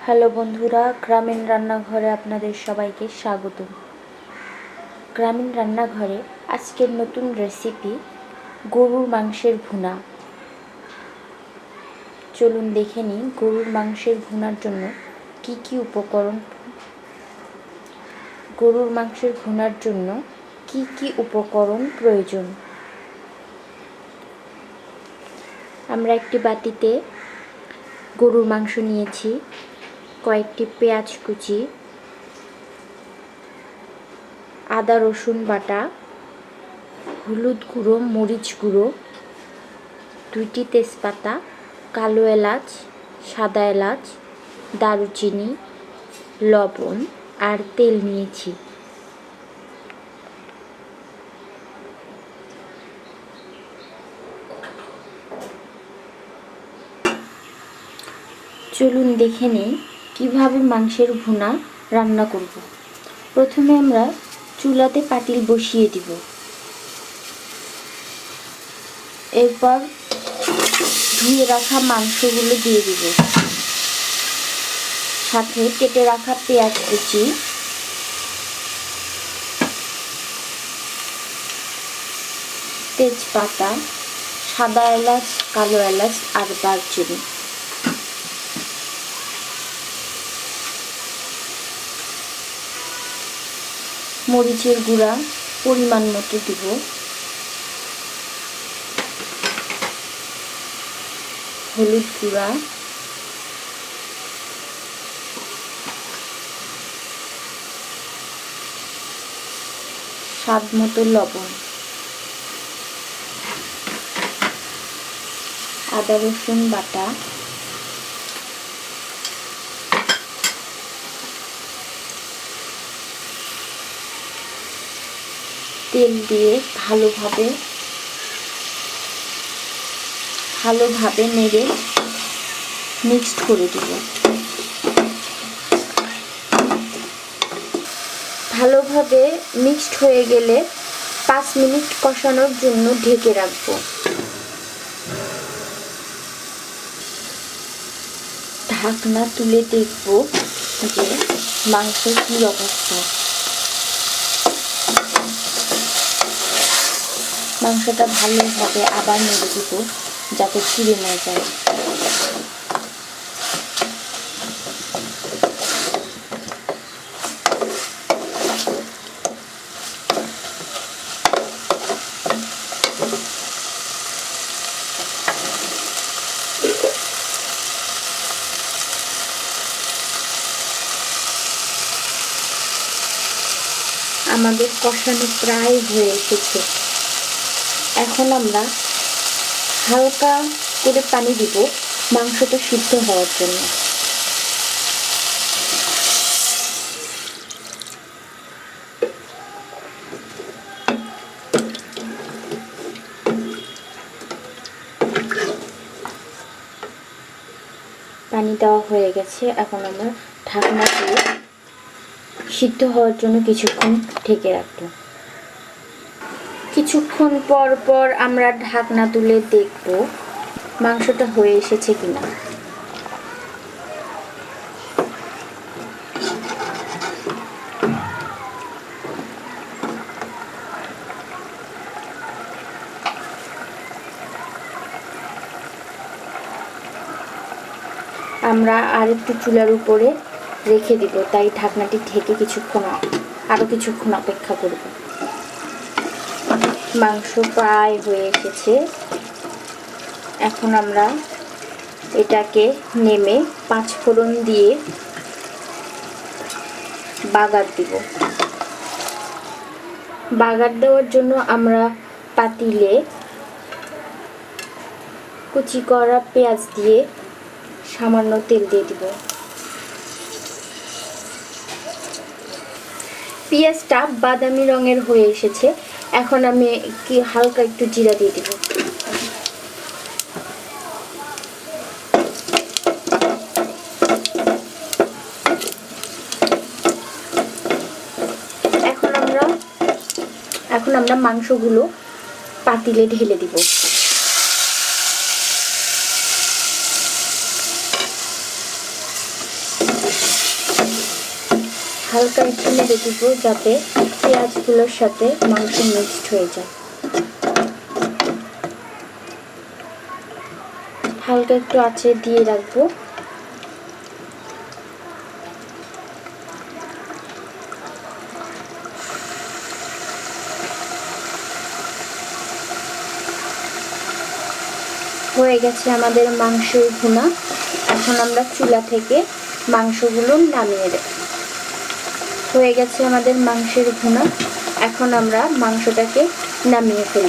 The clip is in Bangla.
হ্যালো বন্ধুরা, গ্রামীণ রান্নাঘরে আপনাদের সবাইকে স্বাগত। গ্রামীণ রান্নাঘরে আজকের নতুন রেসিপি গরুর মাংসের ভুনা। চলুন দেখে নিই গরুর মাংসের ভুনার জন্য কি কি উপকরণ প্রয়োজন। আমরা একটি বাটিতে গরুর মাংস নিয়েছি, কয়েকটি পেঁয়াজ কুচি, আদা রসুন বাটা, হলুদ গুঁড়ো, মরিচ গুঁড়ো, 2টি তেজপাতা, কালো এলাচ, সাদা এলাচ, দারুচিনি, লবণ আর তেল নিয়েছি। চলুন দেখে নিই কীভাবে মাংসের ভুনা রান্না করব। প্রথমে আমরা চুলাতে পাতিল বসিয়ে দিব। এরপর ধুয়ে রাখা মাংসগুলো দিয়ে দিব, সাথে কেটে রাখা পেঁয়াজ কুচি, তেজপাতা, সাদা এলাচ, কালো এলাচ আর দারচিনি। মরিচের গুঁড়া পরিমাণ মতো দিব, হলুদ গুঁড়া, স্বাদ মতো লবণ, আদা রসুন বাটা, তেল দিয়ে ভালোভাবে নেড়ে মিক্সড করে দিব। ভালোভাবে মিক্সড হয়ে গেলে 5 মিনিট কষানোর জন্য ঢেকে রাখবো। ঢাকনা তুলে দেখব যে মাংসের কী অবস্থা। মাংসটা ভালোভাবে আবার নেড়ে দিব যাতে পুড়ে না যায়। আমাদের কষানো প্রায় হয়ে এসেছে। এখন আমরা হালকা করে পানি দিব মাংসটা সিদ্ধ হওয়ার জন্য। পানি দেওয়া হয়ে গেছে, এখন আমরা ঢাকনা দিয়ে সিদ্ধ হওয়ার জন্য কিছুক্ষণ ঢেকে রাখবো। কিছুক্ষণ পর পর আমরা ঢাকনা তুলে দেখব মাংসটা হয়ে এসেছে কিনা। আমরা আরেকটু চুলার উপরে রেখে দিব, তাই ঢাকনাটি ঢেকে আরো কিছুক্ষণ অপেক্ষা করব। মাংস প্রায় হয়ে এসেছে। এখন আমরা এটাকে নেমে 5 ফোড়ন দিয়ে বাগার দিব। বাগার দেওয়ার জন্য আমরা পাতিলে কুচি করা পেঁয়াজ দিয়ে সামান্য তেল দিয়ে দিব। পেঁয়াজটা বাদামি রঙের হয়ে এসেছে। এখন আমি হালকা একটু জিরা দিয়ে দিব। এখন আমরা মাংসগুলো পাতিলে ঢেলে দিব। হালকা একটু নেড়ে দিব যাতে পেঁয়াজগুলোর সাথে মাংস মিক্সড হয়ে যায়। হালকা একটু আঁচে দিয়ে রাখবো। হয়ে গেছে আমাদের মাংসের ভুনা। এখন আমরা চুলা থেকে মাংসগুলো নামিয়ে দেব। হয়ে গেছে আমাদের মাংসের ভুনা। এখন আমরা মাংসটাকে নামিয়ে ফেলব।